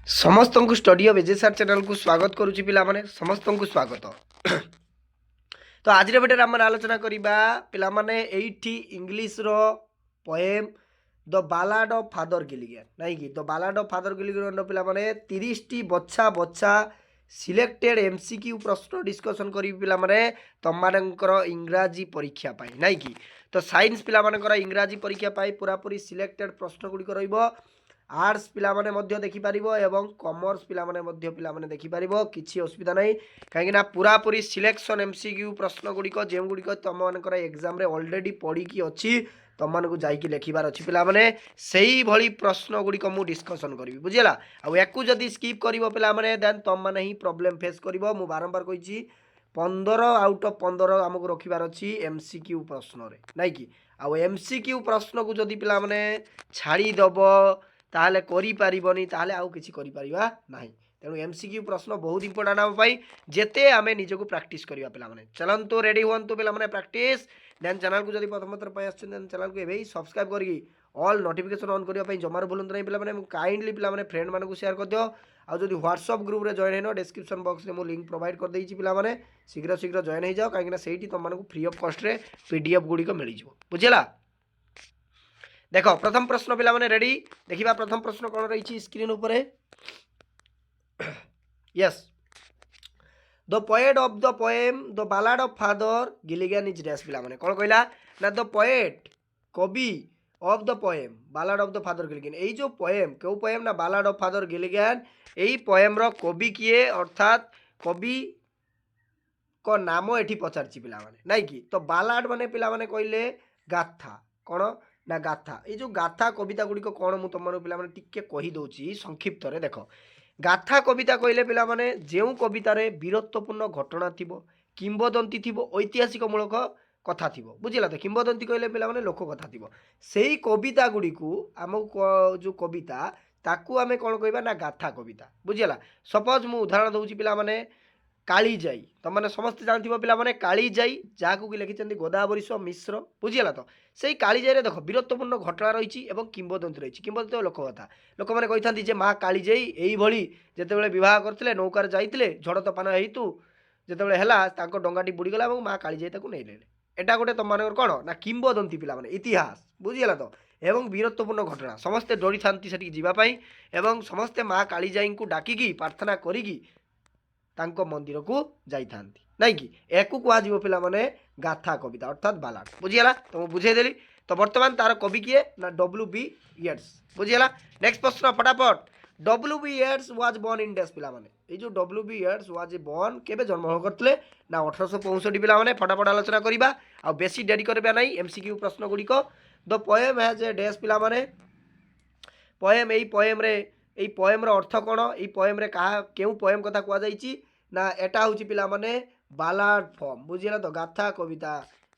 समस्त को study of एजेसार channel को स्वागत करुच्ची पिला माने समस्त को स्वागत। तो आज भिडियो आम आलोचना करवा पिला माने एठी इंग्लिश रो poem the ballad of father Gilligan नहीं कि the ballad of father Gilligan पिला माने 30 टी बच्छा बच्छा सिलेक्टेड एमसीक्यू प्रश्न डिस्कशन करी पिला माने तमानकर इंग्राजी परीक्षा पाई नहीं कि तो साइंस पिला मानकर इंग्राजी परीक्षा पाई पूरा पूरी सिलेक्टेड प्रश्न गुड़िक रहिबो। आर्ट्स पिला माने मध्य देखि पारिबो एवं कॉमर्स पिला माने मध्य पिला माने देखि पारिबो किछि असुविधा नहीं कहीं ना पूरा पूरी सिलेक्शन एमसीक्यू प्रश्न गुड़िक जेम गुड़िक तुम मानकर एग्जाम रे ऑलरेडी पढ़ी की अछि तुम मानकु जाइकी लिखिबार अछि पिला माने सेही भली प्रश्न गुड़िक मु डिस्कशन करबी बुझिला। आ याकू जदी स्किप करिवो पिला माने देन तुम माने ही प्रॉब्लम फेस करिवो। मु बारंबार कहिछि 15 आउट ऑफ 15 आमको रखिबार अछि एमसीक्यू प्रश्न रे नाही कि आ एमसीक्यू प्रश्न को जदी पिला माने छाड़ी दबो ताहले करि पारिबनी ताहले आउ किछि करि पारिबा नाही। तेणु एमसीक्यू प्रश्न बहुत इंपोर्टेंट आम पाई जेते आमे निजको प्रैक्टिस करिबा पिला माने चलंतु रेडी हुंतु पिला माने प्रैक्टिस। देन चैनल को जदी प्रथम थर पाई आछन देन चैनल को एबे सब्सक्राइब करिगी ऑल नोटिफिकेशन ऑन करिया पई जमार भूलंत नहीं पिला माने काइंडली पिला माने फ्रेंड मानकु शेयर कर दियो। आ जदी व्हाट्सएप ग्रुप रे जॉइन हेनो डिस्क्रिप्शन बॉक्स रे मु लिंक प्रोवाइड कर देइछि पिला माने शीघ्र शीघ्र जॉइन हे जाओ काहेकि ना सेठी तुम मानकु फ्री ऑफ कॉस्ट रे पीडीएफ गुडी को मिली जिवो बुझिला। देख प्रथम प्रश्न पिला माने रेडी देखिबा प्रथम प्रश्न कोन रही स्क्रीन ऊपर yes the poet of the poem the ballad of father Gilligan is dash पिला माने कोन कहला ना द पोएट कवि of the poem ballad of the father Gilligan एई जो पोएम केउ पोएम ना बालाड ऑफ फादर गिलिगन एई पोएम रो कवि किए अर्थात कवि को नाम एठी पचारछि पिला माने नाही कि तो बालाड माने पिला माने कहले गाथा कोन ना गाथा ये जो गाथा कविता गुड़िक कौन मुझे तुम पिला टिके कही दौची संक्षिप्त रे देख गाथा कविता कहले पिला माने जो कवितार वीरत्वपूर्ण घटना थी किंबदंती थी ऐतिहासिक मूलक कथा थी बुझला। तो किंबदंती कहले पिला माने लोक कथा थी से कविता गुड़ी आम जो कविता ताकू आमे कौन कहबा ना गाथा कविता बुझला। सपोज मु उदाहरण दूसरी पिला माने काली जाई तुम मैंने समस्त जानते पिला माने काली जाई जहाँ कि लिखिं गोदावरी मिश्र बुझीगला। तो से काली जाई देख वीरत्वपूर्ण घटना रही किंबदंती रही किंबदंती लोक कथा लोक मैंने कही था माँ काली जाई यही जिते बह करते नौकार जाते झड़ तोफान हेतु जिते है डंगाटी बुड़ीगला और माँ काली जाई नहीं ले एटा गोटे तुम मान कौन ना किंबदंती पिला माने इतिहास बुझीगला। तो एवं वीरत्वपूर्ण घटना समस्ते डरी था जावाई एवं समस्ते माँ काली जाई को डाकिकी प्रार्थना करी तांको मंदिर को जाई थांती नहीं कि एकु कुआजिबो पिला माने गाथा कविता अर्थात बालाड बुझीगला। तो मैं बुझेदेली तो वर्तमान तार कवि किए ना W.B. येट्स बुझीगला। नेक्स्ट प्रश्न फटाफट W.B. Yeats was born in dash पिला माने ये जो W.B. येट्स वाज बोर्न केबे जन्म करथिले ना 1865 पिला माने फटाफट आलोचना करिबा आ बेसी डेरी करबा नहीं एमसीक्यू प्रश्न गुड़िक the poem has a dash पिला माने पोएम एई पोएम रे এই पोएम रो अर्थ कौन ये पोएम रे कहा केउ पोएम कथा कुआ जाइछि ना एटा होछि पिला माने बालाड फॉर्म बुझिला। तो गाथा कविता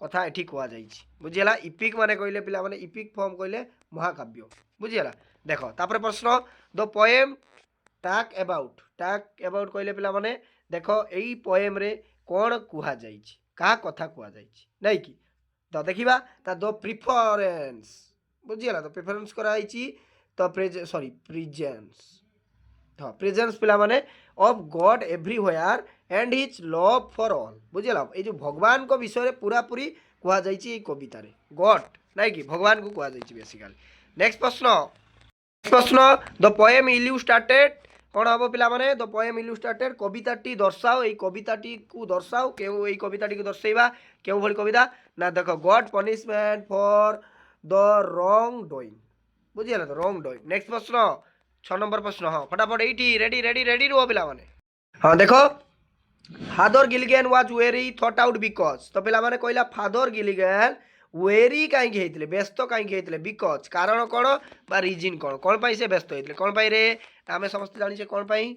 कथा एठी कुआ जाइछि बुझिला। इपिक माने कहले पिला माने इपिक फॉर्म कहले महाकाव्य बुझिला। देखो तापर प्रश्न द पोएम टाक अबाउट कहले पिला माने देखो एई पोएम रे कौन कुआ जाइछि का कथा कुआ जाइछि नहीं कि तो देखिबा ता द प्रिफरेंस बुझिला। तो प्रिफरेंस करा आइछि तो प्रेजेंस हाँ प्रेजेंस पिला माने of God everywhere and his love for all बुझेला। ये जो भगवान को विषय पूरा पूरी कहा जाइए कविता रे गॉड नहीं कि भगवान को कहा जाइए बेसिकली। नेक्स्ट प्रश्न द पोएम इल्यूस्ट्रेटेड कौन हम पिला माने द पोएम इल्यूस्ट्रेटेड कविताटी दर्शाओ ये कविताटी को दर्शाओ केउ ये कविताटी को दर्शाइबा केउ भली कविता ना देखो God punishment for the wrong doing बुझीगला। तो रॉन्ग डूइंग। नेक्स्ट प्रश्न 6 नंबर प्रश्न हाँ फटाफट ये रेडी रेडी रेडी रुह पिला माने हाँ देखो father Gilligan was very thought out because तो पिला माने कहला फादर गिलिगन वेरी कहीं होते व्यस्त कहीं होते बिकॉज कारण कौन बा रिजन कौन कौन पाई से व्यस्त होते कौन पाई रे आम समस्त जानी कौन पाई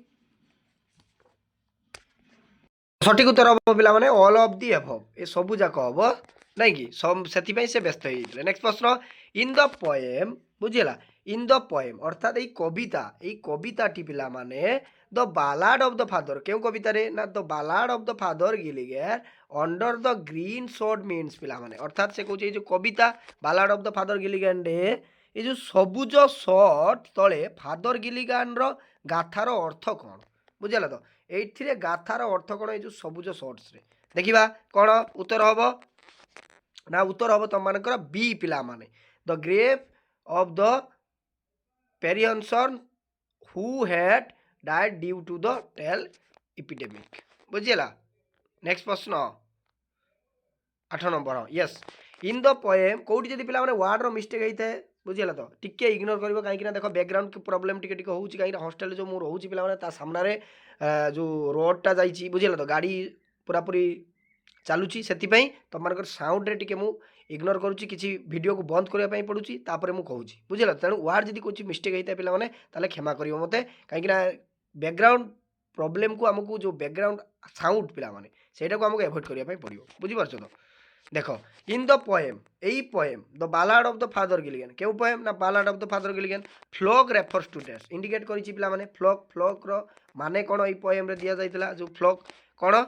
सठिक उत्तर हम पिला माने ऑल ऑफ दी अबव ए सबू जाक हम नहीं कि से से व्यस्त होते। नेक्स्ट प्रश्न इन द पोएम बुझीगला इन द पोएम अर्थात ये कविता टी पिला माने the ballad of the father क्यों कविता रे ना the ballad of the father Gilligan under the green sod means पिला माने अर्थात से कहूँ जो कविता ballad of the father Gilligan रे ये जो सबुज सर्ट तले फादर गिलिगान रो गाथार अर्थ कौन बुझेगा तो ये गाथार अर्थ कौन ये जो सबुज सर्ट्स रे देखा कौन उत्तर हम ना उत्तर हम तुम मानकर बी पिला माने the grave of the parishioner who had died due to the tell epidemic बुझेगा नेक्स्ट प्रश्न 8 number yes in the poem कोठी जदि पिला माने वर्ड रो मिस्टेक होता है बुझेगा तो टिके इग्नोर करिवो काहे कि ना देखो बैकग्राउंड के प्रॉब्लम टिके टिके होउची काहे हॉस्टल जो मु रहउची पिला माने ता सामना रे जो रोड टा जाईची बुझेला तो गाड़ी पूरा पूरी चालुची सेति पई तमनकर साउंड रे टिके मु इग्नोर करूची किछि वीडियो को बंद करिया पई पडुची तापरे मु कहूची बुझेला तेणु वर्ड जदि कुछ मिस्टेक होता है पिला माने ताले क्षमा करिवो मते काहे कि ना बैकग्राउंड प्रॉब्लम को हमकु जो बैकग्राउंड साउंड पिला माने सेटा को हमकु अवॉइड करिया पई पडियो बुझी परछो तो देखो इन द पोएम एई poem the ballad of the father Gilligan केउ पोएम ना ballad of the father Gilligan flock refers to dash indicate करिछि पिला माने फ्लॉग फ्लॉग रो माने कोन एई पोएम रे दिया जाइतला जो फ्लॉग कोन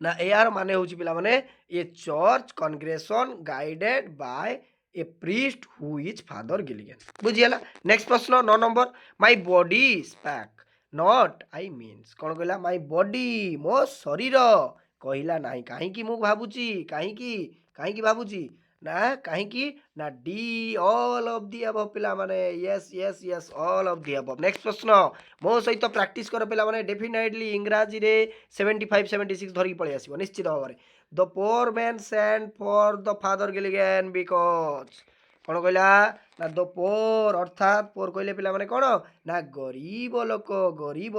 ना एआर माने होछि पिला माने a church congregation guided by a priest who is father Gilligan बुझियला नेक्स्ट प्रश्न 9 नंबर माय बॉडी स्पैक नॉट आई मीन्स कोन कहला माय बॉडी मो शरीर कहला नहीं कहीं मु भावुची कहीं भावुची ना कहीं ना D all of the above पिला माने yes yes yes all of the above next प्रश्न मो सहित प्रैक्टिस कर पिला माने डेफिनेटली इंग्राजी रे 75 76 धरिक पळे आसीबो निश्चित भाव में the poor man send for the father Gilligan because कौन कहला ना द पोर अर्थात पोर कहले पिला माने कौन ना गरीब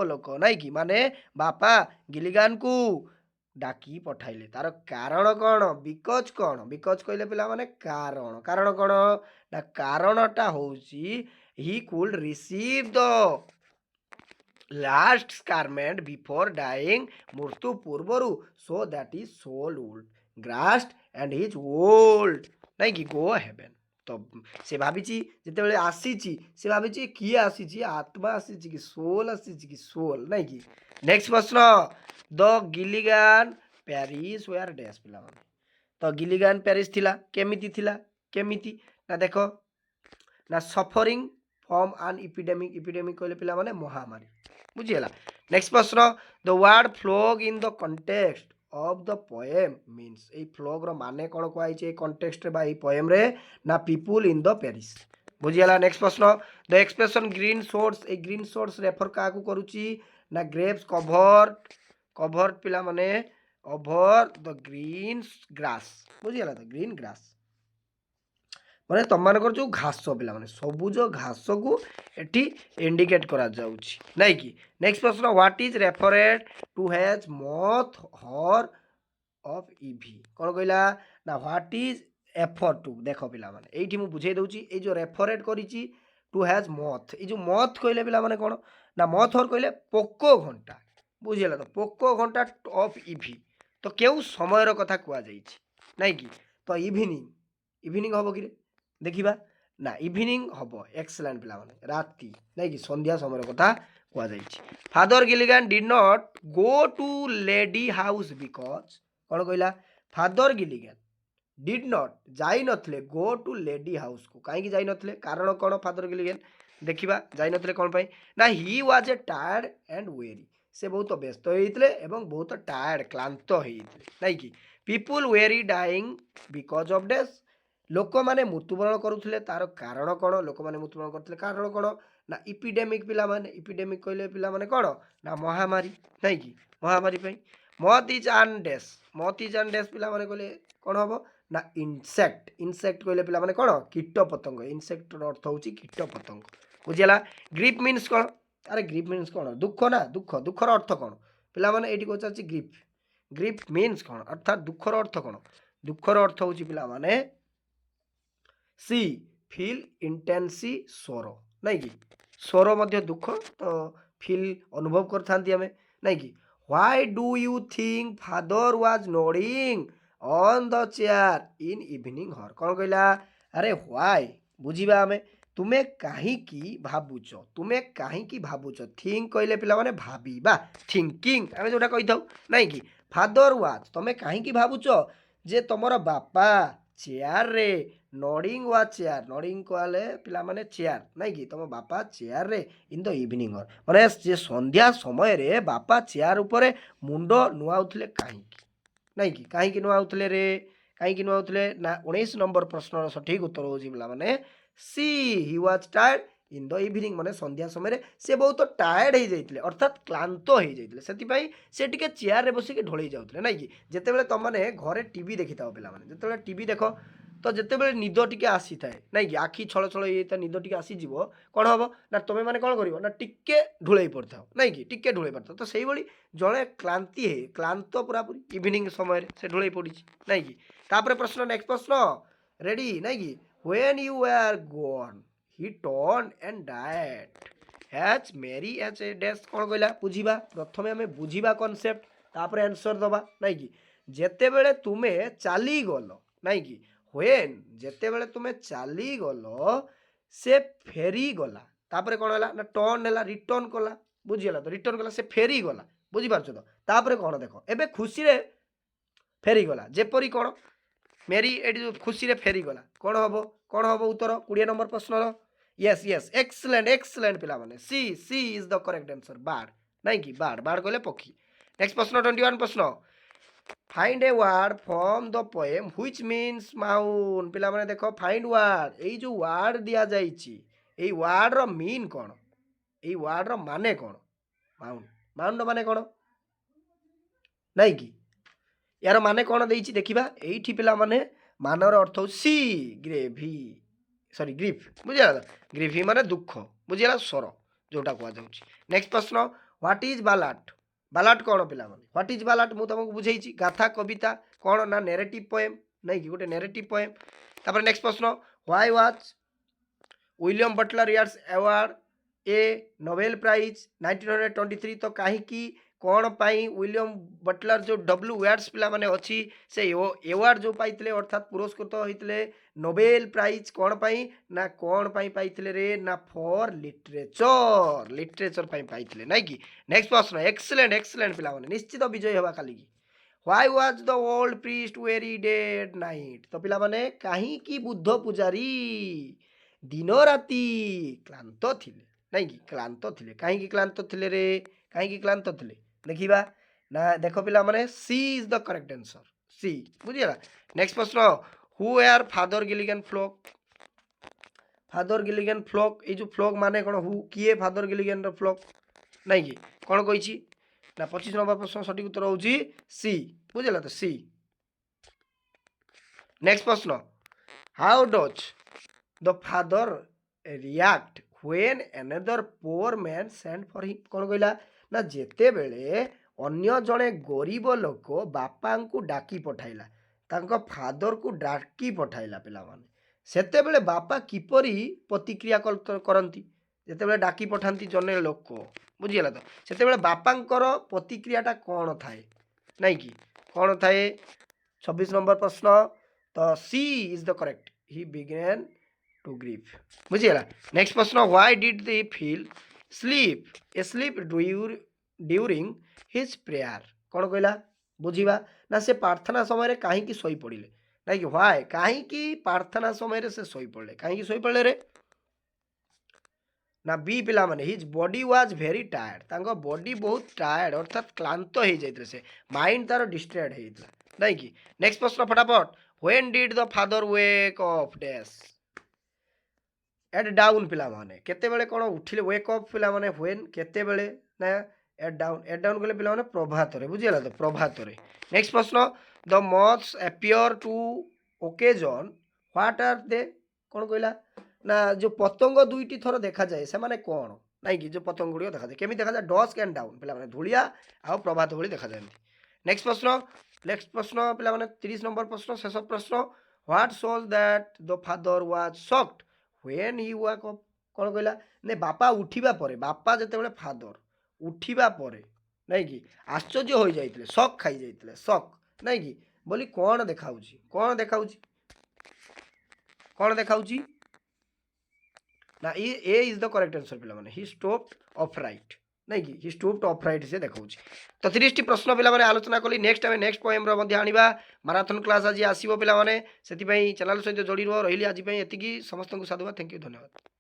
लोक नाई कि माने बापा गिलिगान को डाकी पठाइले तार कारण कौन बिकज कहले पिला माने कारण कारण कौन ना कारणटा होउची he could receive the last sacrament before dying मृत्यु पूर्वरु so that is soul would ग्रास्ट एंड हिज ओल्ड नहीं कि गो हेवन तो से भाभी जिते आसी से भाभी किए आसी आत्मा आसी कि सोल आसी कि सोल नहीं कि नेक्स्ट प्रश्न the Gilligan parish were dash पिला माने तो गिलिगान पेरिस थिला केमिति ना देखो ना suffering from an epidemic epidemic कहले पिला माने महामारी बुझियला नेक्स्ट प्रश्न the word flock in the context of the poem means a flock रो माने कोन को आइचे कॉन्टेक्स्ट रे बा ए पोएम रे ना पीपल इन द पेरिस बुझियला नेक्स्ट प्रश्न the expression green shorts a green shorts refer का को करूची ना ग्रेप्स कवर पिला माने ओवर द ग्रीन ग्रास बुझियला तो ग्रीन ग्रास माने तुम मानकर जो घास पिला माने सबुज घास को एटी इंडिकेट करा जाउची नहीं कि नेक्स्ट प्रश्न व्हाट इज रेफरेड टू हैज मथ हर ऑफ ईवी कौन कहला ना व्हाट इज एफर टू देखो पिला माने एठी मु बुझे दउची ए जो रेफरेड करिची टू हैज मथ ए जो मथ कहले पिला माने कोन ना मथ हर कहले पोको घंटा बुझिला तो पोको घंटा ऑफ ईवी तो केउ समय कथा कुआ जाइछि नहीं कि तो इवनिंग हम कि देखा ना इवनिंग हम एक्सलेंट पिला माने राति नहीं कि संध्या समय कथा कुआ जाइछि father Gilligan did not go to lady house because कौन कहला फादर गिलिगन डिड नॉट जाई नथले गो टू लेडी हाउस को कहीं जाई नथले कारण कौन फादर गिलिगन देखा जाई नथले कौन पाई ना he was a tired and very से बहुत व्यस्त होते एवं बहुत टायर्ड क्लांत होते नहीं कि people very dying because of death लोक मैंने मृत्युवरण करुले तार कारण कौन लोक मैंने मृत्युवरण करते कारण कौन ना इपिडेमिक पिला माने इपिडेमिक कहले पिला माने कौन ना महामारी नहीं कि महामारी मत इज एन डैश पिला माने कहले कौन हम ना इनसेक्ट कहले पिला माने कौन कीट पतंग इनसेक्ट अर्थ होची कीट पतंग बुझिला ग्रीप मीन्स कौन अरे ग्रीप मीन्स कौन दुख ना दुखर अर्थ कौन पिला माने एठी को चाची ग्रीप मीन्स कौन अर्थात दुखर अर्थ कौन दुखर अर्थ होची पिला माने सी फील इंटेंसी सोरो नहीं कि सोरो मध्य दुख तो फील अनुभव करथांती हमें नहीं कि why do you think father was nodding on the chair in evening हर कौन कहला अरे व्हाई बुझीबा हमें तुम्हें कहीं भावुच थिंक कहले पिला माने भाबीबा थिंकिंग आमे जोटा कहि थाउ नहीं कि फादर वाज तुम्हें कहीं भावुच जे तुमर बापा चेयर रे नॉडिंग वा चेयर नॉडिंग कहले पिला माने चेयर नहीं कि तुम बापा चेयर रे इन द इवनिंग माने जे संध्या समय रे बापा चेयर ऊपर मुंड नुआउथले काहे नहीं कि कहीं नुआउथले रे कहीं नुआउथले ना 19 नंबर प्रश्न सठिक उत्तर होची पिला माने C he was tired in the evening माने संध्या समय से बहुत टायर्ड हो जाइए अर्थात क्लांत हो जाइए से टिके चेयर रे बसिक ढोल जाऊे ना कि जिते तुमने घरे टीवी देखी था पिला माने जिते टीवी देख तो जिते बड़े निद टी आसी थाए ना कि आखि छल छल ये निद टी आसीज कौन हम ना तुम मैंने कौन कर ना टिके ढोल पड़ता ना कि टिके ढोल पड़ता तो से भाई जड़े क्लांति है क्लांत पूरा पूरी इवनिंग समय से ढोल पड़ी ना कि तापर प्रश्न नेक्स्ट प्रश्न रेडी ना कि when you are gone he turn and died has Mary as a dash कौन कहला बुझा प्रथम आम बुझा कनसेप्ट तापर आंसर दबा ना कि जेते बेले तुम्हें चली गल ना कि व्हेन जेते बेले तुम्हें चली गल से फेरी गला तापर कौन है ना टर्न है रिटर्न कला बुझीगला तो रिटर्न कला से फेरी गला बुझीपार तो तापर कौन देख एबे खुशी रे फेरी गला जेपरी कौन मेरी एटी खुशी रे फेरी गला कौन हम उत्तर 20 नंबर प्रश्न यस यस एक्सलेंट एक्सलेंट पिला माने C C is the correct answer bard नहीं कि बार्ड बार्ड कहले पक्षी नेक्स्ट प्रश्न 21 प्रश्न find a word from the poem which means mount पिला माने देखो फाइंड वर्ड एई जो वर्ड दिया जाइछि एई वर्ड रो मीन कोन एई वर्ड रो माने कोन माउंट माउंट माने कोन नहीं कि यार माने कौन देइछि देखिबा एइठी पिला माने मानर अर्थ हो सी ग्रेभी सॉरी ग्रीफ बुझिला ग्रीफी माने दुख बुझिला स्वर जोटा कह जाउछि नेक्स्ट प्रश्न व्हाट इज बालाट बालाट कौन पिला माने व्हाट इज बालाट मु तुमको बुझेइछि गाथा कविता कौन ना नैरेटिव पोएम नहीं कि गोटे नैरेटिव पोएम तापर नेक्स्ट प्रश्न why was William Butler Yeats award a Nobel prize 1923 तो कहीं कौन पाई विलियम बटलर जो डब्ल्यू वार्ड्स पिला माने अच्छी से एवार्ड जो पाइले अर्थात पुरस्कृत होते नोबेल प्राइज कौन पाई ना कौन पाई पाइले रे ना फॉर लिटरेचर लिटरेचर पाइले ना कि नेक्स्ट प्रश्न एक्सीलेंट एक्सीलेंट पिला माने निश्चित विजय हवा काली की why was the old priest very dead night तो पिला माने कहीं की बुद्ध पुजारी दिन राति क्लांत थिले नहीं कि क्लांत थिले कहीं क्लांत थिले रे कहीं क्लांत थिले देखिबा ना देखो पिला माने C is the correct answer C बुझिला नेक्स्ट प्रश्न who are father Gilligan flock ये जो फ्लॉक माने कोन हु किए फादर गिलिगन रो फ्लॉक नहीं कि कौन कहिछि ना 25 नंबर प्रश्न सठिक उत्तर होउछि सी बुझिला तो सी नेक्स्ट प्रश्न how does the father react when another poor man send for him कौन कहला ना जेते बेले अन्य जड़े गरीब लोक बापा को डाकी पठाइला तांको फादर को डाकी पठाइला पिला माने सेते बेले बापा किपरि प्रतिक्रिया करती जेते बेले डाकी पठांती जने लोक बुझीगला तो सेते बेले बापांकर प्रतिक्रियाटा कौन थाए नहीं कि कौन थाए 26 नंबर प्रश्न तो C is the correct he began to grief बुझीगला नेक्स्ट प्रश्न why did they feel sleep during his prayer कौन कहला बुझीबा ना से प्रार्थना समय कहीं शोई पड़े ना कि व्हाई कहीं प्रार्थना समय से शोई पड़े कहीं शोई पड़े रे ना बी पिला माने his body was very tired तांको बॉडी बहुत टायर्ड अर्थात क्लांत हो जाइते से माइंड तार डिस्ट्रैक्ट हो जाइतला नहीं कि नेक्स्ट प्रश्न फटाफट when did the father wake off dash at down पिला माने केते बेले कोन उठिले वेक अप पिला माने व्हेन केते बेले ना एट डाउन कहले पिला माने प्रभात रे बुझिला तो प्रभात रे नेक्स्ट प्रश्न the moths appear to occasion what are they कोन कहला ना जो पतंग दुईटी थर देखा जाए से माने कोन नहीं कि जो पतंग गुड़िया देखा जाए केमी देखा जाए डस्क एंड डाउन पिला माने धुलिया आ प्रभात भली देखा जाए नेक्स्ट प्रश्न पिला माने 30 नंबर प्रश्न शेष प्रश्न what shows that the father was shocked when he walk up कौन कहला ने बापा उठिबा परे बापा जते बेले फादर उठिबा परे नहीं कि आश्चर्य हो जाइतले शॉक खाई जाइतले शॉक नहीं कि बोली कौन देखाउची ना ए इज द करेक्ट आंसर पिला माने ही स्टॉप्ड अपराइट नहीं कि हि स्टूप्ड अपराइट से देखाऊँ तो 30टी प्रश्न पिलाମାନେ आलोचना कली नेक्स्ट आम नेक्स्ट पोएम्र ମଧ୍ୟ आनिबा माराथन क्लास आज आसो पिलाମାନେ ସେଥିପାଇଁ ଚ୍ୟାନେल ସହିତ ଯୋଡ଼ି ରୁହ ରହିଲି ଆଜି ପାଇଁ ଏତିକି ସମସ୍ତଙ୍କୁ ସାଧୁବାଦ थैंक यू धन्यवाद।